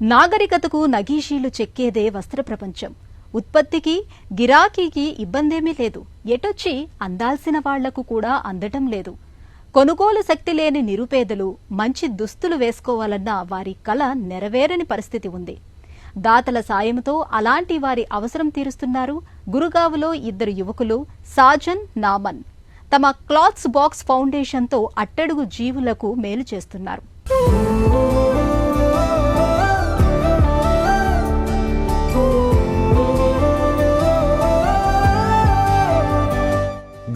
నాగరికతకు నగీషీలు చెక్కేదే వస్త్ర ప్రపంచం. ఉత్పత్తికి గిరాకీకి ఇబ్బందేమీ లేదు. ఎటొచ్చి అందాల్సిన వాళ్లకు కూడా అందటం లేదు. కొనుగోలు శక్తి లేని నిరుపేదలు మంచి దుస్తులు వేసుకోవాలన్న వారి కల నెరవేరని పరిస్థితి ఉంది. దాతల సాయంతో అలాంటి వారి అవసరం తీరుస్తున్నారు గురుగావ్లో ఇద్దరు యువకులు సాజన్, నామన్. తమ క్లాత్స్ బాక్స్ ఫౌండేషన్తో అట్టడుగు జీవులకు మేలు చేస్తున్నారు.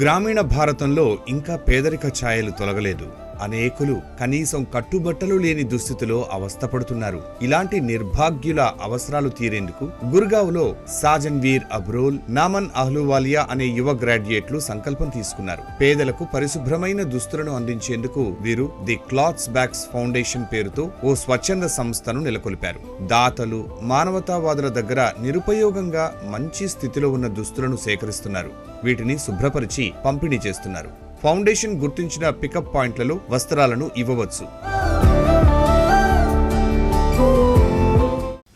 గ్రామీణ భారతంలో ఇంకా పేదరిక ఛాయలు తొలగలేదు. అనేకులు కనీసం కట్టుబట్టలు లేని దుస్థితిలో అవస్థపడుతున్నారు. ఇలాంటి నిర్భాగ్యుల అవసరాలు తీరేందుకు గుర్గావ్లో సాజన్ వీర్ అబ్రోల్, నామన్ అహ్లూవాలియా అనే యువ గ్రాడ్యుయేట్లు సంకల్పం తీసుకున్నారు. పేదలకు పరిశుభ్రమైన దుస్తులను అందించేందుకు వీరు ది క్లాత్స్ బాక్స్ ఫౌండేషన్ పేరుతో ఓ స్వచ్ఛంద సంస్థను నెలకొల్పారు. దాతలు, మానవతావాదుల దగ్గర నిరుపయోగంగా మంచి స్థితిలో ఉన్న దుస్తులను సేకరిస్తున్నారు. వీటిని శుభ్రపరిచి పంపిణీ చేస్తున్నారు. ఫౌండేషన్ గుర్తించిన పికప్ పాయింట్లలో వస్త్రాలను ఇవ్వవచ్చు.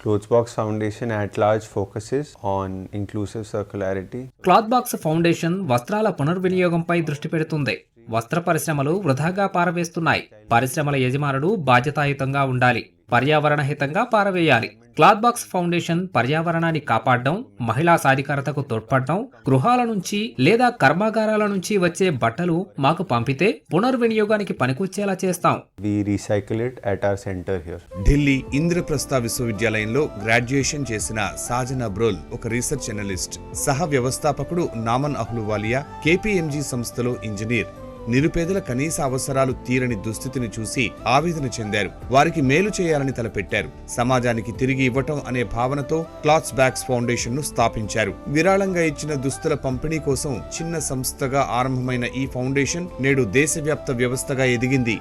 Cloth Box Foundation at large focuses on inclusive circularity. Cloth box foundation వస్త్రాల పునర్వినియోగంపై దృష్టి పెడుతుంది. వస్త్ర పరిశ్రమలు వృధాగా పారవేస్తున్నాయి. పరిశ్రమల యజమానులు బాధ్యతాయుతంగా ఉండాలి, పర్యావరణ హితంగా పారవేయాలి. క్లాత్ బాక్స్ ఫౌండేషన్ పర్యావరణాన్ని కాపాడడం, మహిళా సాధికారతకు తోడ్పడడం, గృహాల నుంచి లేదా కర్మాగారాల నుంచి వచ్చే బట్టలు మాకు పంపితే పునర్వినియోగానికి పనికొచ్చేలా చేస్తాం. We recycle it at our center here. Delhi Indraprastha విశ్వవిద్యాలయంలో గ్రాడ్యుయేషన్ చేసిన సాజన్ అబ్రోల్ ఒక రీసెర్చ్ అనలిస్ట్, సహ వ్యవస్థాపకుడు నామన్ అహ్లూవాలియా KPMG సంస్థలో ఇంజనీర్. నిరుపేదల కనీస అవసరాలు తీరని దుస్థితిని చూసి ఆవేదన చెందారు. వారికి మేలు చేయాలని తలపెట్టారు. సమాజానికి తిరిగి ఇవ్వటం అనే భావనతో క్లాత్స్ బాక్స్ ఫౌండేషన్ ను స్థాపించారు. విరాళంగా ఇచ్చిన దుస్తుల పంపిణీ కోసం చిన్న సంస్థగా ఆరంభమైన ఈ ఫౌండేషన్ నేడు దేశవ్యాప్త వ్యవస్థగా ఎదిగింది.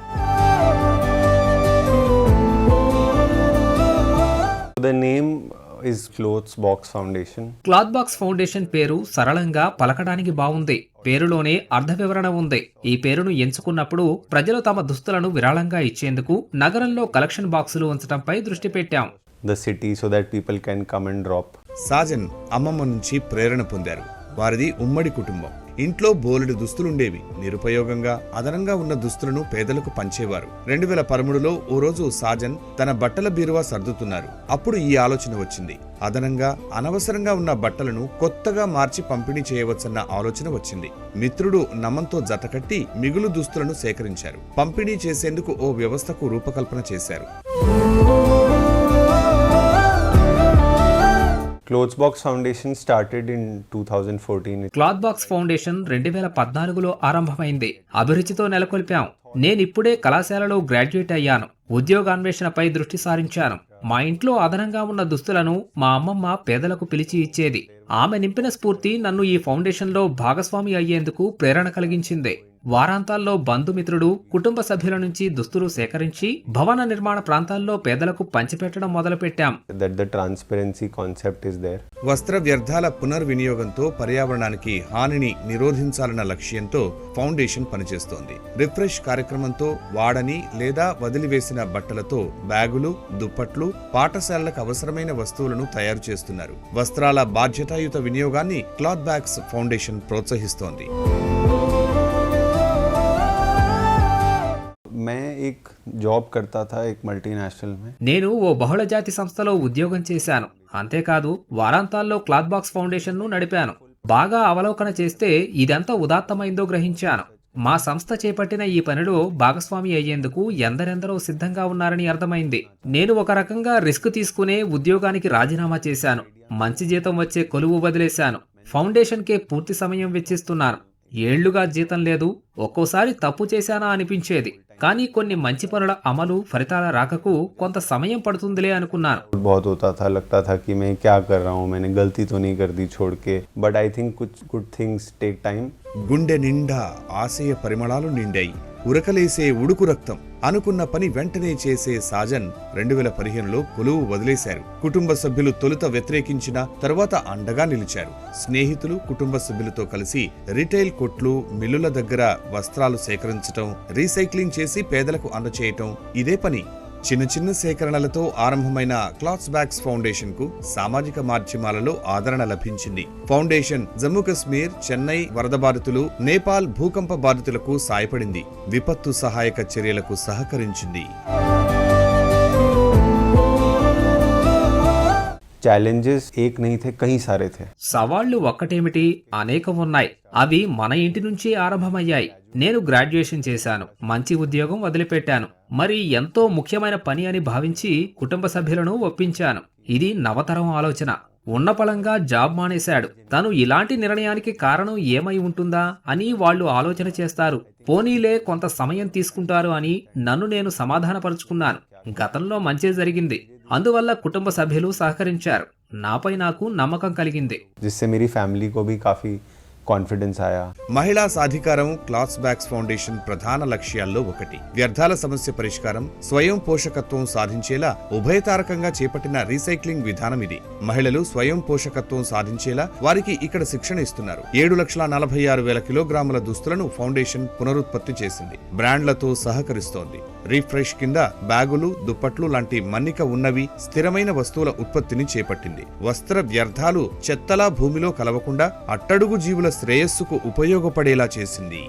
The name is Cloth Box Foundation. Cloth box foundation పేరు సరళంగా పలకడానికి బాగుంది. పేరులోనే అర్ధ వివరణ ఉంది. ఈ పేరును ఎంచుకున్నప్పుడు ప్రజలు తమ దుస్తులను విరాళంగా ఇచ్చేందుకు నగరంలో కలెక్షన్ బాక్సులు ఉంచడంపై దృష్టి పెట్టాం. The city so that people can come and drop. Saajan అమ్మమ్మ నుంచి ప్రేరణ పొందారు. వారిది ఉమ్మడి కుటుంబం. ఇంట్లో బోలెడు దుస్తులుండేవి. నిరుపయోగంగా అదనంగా ఉన్న దుస్తులను పేదలకు పంచేవారు. 2013లో ఓ రోజు సాజన్ తన బట్టల బీరువా సర్దుతున్నారు. అప్పుడు ఈ ఆలోచన వచ్చింది. అదనంగా అనవసరంగా ఉన్న బట్టలను కొత్తగా మార్చి పంపిణీ చేయవచ్చన్న ఆలోచన వచ్చింది. మిత్రుడు నమన్తో జతకట్టి మిగులు దుస్తులను సేకరించారు. పంపిణీ చేసేందుకు ఓ వ్యవస్థకు రూపకల్పన చేశారు. Cloth Box Foundation started in 2014. Cloth box foundation 2014లో ఆరంభమైంది. అభిరుచితో నెలకొల్పాం. నేనిప్పుడే కళాశాలలో గ్రాడ్యుయేట్ అయ్యాను. ఉద్యోగాన్వేషణపై దృష్టి సారించాను. మా ఇంట్లో అదనంగా ఉన్న దుస్తులను మా అమ్మమ్మ పేదలకు పిలిచి ఇచ్చేది. ఆమె నింపిన స్ఫూర్తి నన్ను ఈ ఫౌండేషన్లో భాగస్వామి అయ్యేందుకు ప్రేరణ కలిగించింది. వారాంతాల్లో బంధుమిత్రుడు, కుటుంబ సభ్యుల నుంచి దుస్తులు సేకరించి భవన నిర్మాణ ప్రాంతాల్లో పేదలకు పంచిపెట్టడం మొదలుపెట్టాం. That the transparency concept is there. వస్త్ర వ్యర్థాల పునర్వినియోగంతో పర్యావరణానికి హానిని నిరోధించాలన్న లక్ష్యంతో ఫౌండేషన్ పనిచేస్తోంది. రిఫ్రెష్ కార్యక్రమంతో వాడని లేదా వదిలివేసిన బట్టలతో బ్యాగులు, దుప్పట్లు, పాఠశాలలకు అవసరమైన వస్తువులను తయారు చేస్తున్నారు. వస్త్రాల బాధ్యతాయుత వినియోగాన్ని క్లాత్ బాక్స్ ఫౌండేషన్ ప్రోత్సహిస్తోంది. मैं एक जॉब करता था एक मल्टीनेशनल में. నేను ఓ బహుళజాతి సంస్థలో ఉద్యోగం చేశాను. అంతేకాదు వారాంతాల్లో క్లాత్ బాక్స్ ఫౌండేషన్ ను నడిపాను. బాగా అవలోకన చేస్తే ఇదెంత ఉదాత్తమైందో గ్రహించాను. మా సంస్థ చేపట్టిన ఈ పనిలో భాగస్వామి అయ్యేందుకు ఎందరెందరో సిద్ధంగా ఉన్నారని అర్థమైంది. నేను ఒక రకంగా రిస్క్ తీసుకునే ఉద్యోగానికి రాజీనామా చేశాను. మంచి జీతం వచ్చే కొలువు వదిలేశాను. ఫౌండేషన్కే పూర్తి సమయం వెచ్చిస్తున్నాను. ఏళ్లుగా జీతం లేదు. ఒక్కోసారి తప్పు చేశానా అనిపించేది. కానీ కొన్ని మంచి పనుల అమలు ఫలితాల రాకకు కొంత సమయం పడుతుందిలే అనుకున్నాను. बहुत होता था, लगता था कि मैं क्या कर रहा हूँ, मैंने गलती तो नहीं कर दी छोड़ के. But I think कुछ good things take time. గుండె నిండా ఆశయ పరిమళాలు నిండాయి. ఉరకలేసే ఉడుకు రక్తం. అనుకున్న పని వెంటనే చేసే సాజన్ 2015లో కొలువు వదిలేశారు. కుటుంబ సభ్యులు తొలుత వ్యతిరేకించిన తరువాత అండగా నిలిచారు. స్నేహితులు, కుటుంబ సభ్యులతో కలిసి రిటైల్ కొట్లు, మిల్లుల దగ్గర వస్త్రాలు సేకరించటం, రీసైక్లింగ్ చేసి పేదలకు అందచేయటం ఇదే పని. చిన్న చిన్న సేకరణలతో ఆరంభమైన క్లాత్స్ బ్యాగ్స్ ఫౌండేషన్ కు సామాజిక మాధ్యమాలలో ఆదరణ లభించింది. ఫౌండేషన్ జమ్మూ కశ్మీర్, చెన్నై వరద బాధితులు, నేపాల్ భూకంప బాధితులకు సాయపడింది. విపత్తు సహాయక చర్యలకు సహకరించింది. चैलेंजेस एक नहीं थे, कई सारे थे. సవాళ్లు ఒక్కటేమిటి, అనేకం ఉన్నాయి. అవి మన ఇంటి నుంచి ఆరంభమయ్యాయి. నేను గ్రాడ్యుయేషన్ చేశాను, మంచి ఉద్యోగం వదిలిపెట్టాను. మరి ఎంతో ముఖ్యమైన పని అని భావించి కుటుంబ సభ్యులను ఒప్పించాను. ఇది నవతరం ఆలోచన. ఉన్నపళంగా జాబ్ మానేశాడు. తను ఇలాంటి నిర్ణయానికి కారణం ఏమై ఉంటుందా అని వాళ్ళు ఆలోచన చేస్తారు. పోనీలే కొంత సమయం తీసుకుంటారు అని నన్ను నేను సమాధానపరుచుకున్నాను. గతంలో మంచే జరిగింది, అందువల్ల కుటుంబ సభ్యులు సహకరించారు. నాపై నాకు నమ్మకం కలిగింది. जिससे मेरी फैमिली को भी काफी కాన్ఫిడెన్స్ ఆయా. మహిళా సాధికారం క్లాత్స్ బ్యాగ్స్ ఫౌండేషన్ ప్రధాన లక్ష్యాల్లో ఒకటి. వ్యర్థాల సమస్య పరిష్కారం, స్వయం పోషకత్వం సాధించేలా ఉభయతారకంగా చేపట్టిన రీసైక్లింగ్ విధానం ఇది. మహిళలు స్వయం పోషకత్వం సాధించేలా వారికి ఇక్కడ శిక్షణ ఇస్తున్నారు. 7,46,000 కిలోగ్రాముల దుస్తులను ఫౌండేషన్ పునరుత్పత్తి చేసింది. బ్రాండ్లతో సహకరిస్తోంది. రీఫ్రెష్ కింద బ్యాగులు, దుప్పట్లు లాంటి మన్నిక ఉన్నవి స్థిరమైన వస్తువుల ఉత్పత్తిని చేపట్టింది. వస్త్ర వ్యర్థాలు చెత్తలా భూమిలో కలవకుండా అట్టడుగు జీవుల శ్రేయస్సుకు ఉపయోగపడేలా చేసింది.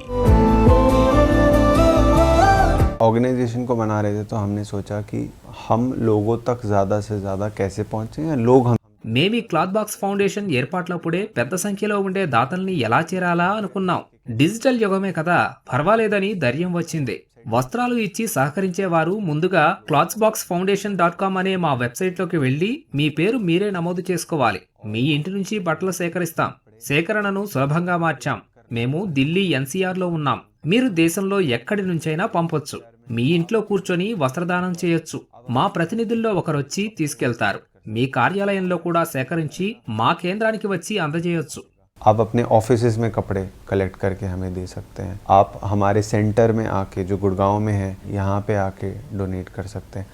ऑर्गेनाइजेशन को बना रहे थे तो हमने सोचा कि हम लोगों तक ज्यादा से ज्यादा कैसे पहुंचे या लोग हम మేమీ క్లాత్ బాక్స్ ఫౌండేషన్ ఏర్పాట్లప్పుడే పెద్ద సంఖ్యలో ఉండే దాతల్ని ఎలా చేరాలా అనుకున్నాం. డిజిటల్ యుగమే కదా, పర్వాలేదని ధైర్యం వచ్చింది. వస్త్రాలు ఇచ్చి సహకరించేవారు ముందుగా clothsboxfoundation.com అనే మా వెబ్సైట్లోకి వెళ్లి మీ పేరు మీరే నమోదు చేసుకోవాలి. మీ ఇంటి నుంచి బట్టలు సేకరిస్తాం. సేకరణను సులభంగా మార్చాం. మేము ఢిల్లీ ఎన్సీఆర్లో ఉన్నాం. మీరు దేశంలో ఎక్కడి నుంచైనా పంపొచ్చు. మీ ఇంట్లో కూర్చొని వస్త్రదానం చేయొచ్చు. మా ప్రతినిధుల్లో ఒకరొచ్చి తీసుకెళ్తారు. మీ కార్యాలయంలో కూడా సేకరించి మా కేంద్రానికి వచ్చి అందజేయొచ్చు. आप अपने ऑफिसेज में कपड़े कलेक्ट करके हमें दे सकते हैं. आप हमारे सेंटर में आके, जो गुड़गांव में है, यहाँ पे आके डोनेट कर सकते हैं.